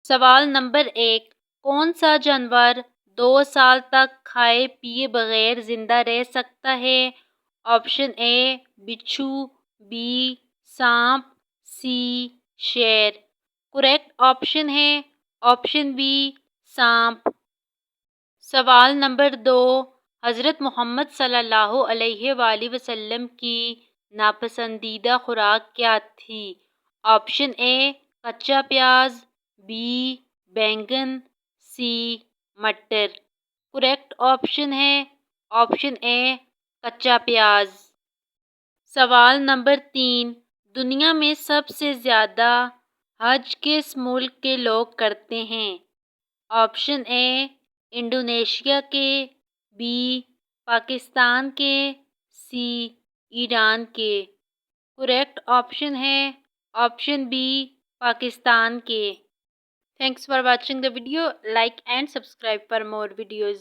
سوال نمبر 1، کون سا جانور 2 سال تک کھائے پیے بغیر زندہ رہ سکتا ہے؟ آپشن اے بچھو، بی سانپ، سی شیر۔ کریکٹ آپشن ہے آپشن بی سانپ۔ سوال نمبر 2، حضرت محمد صلی اللہ علیہ وآلہ وسلم کی ناپسندیدہ خوراک کیا تھی؟ آپشن اے کچا پیاز، بی بینگن، سی مٹر۔ کریکٹ آپشن ہے آپشن اے کچا پیاز۔ سوال نمبر 3، دنیا میں سب سے زیادہ حج کس ملک کے لوگ کرتے ہیں؟ آپشن اے انڈونیشیا کے، بی پاکستان کے، سی ایران کے۔ کریکٹ آپشن ہے آپشن بی پاکستان کے۔ Thanks for watching the video. Like and subscribe for more videos.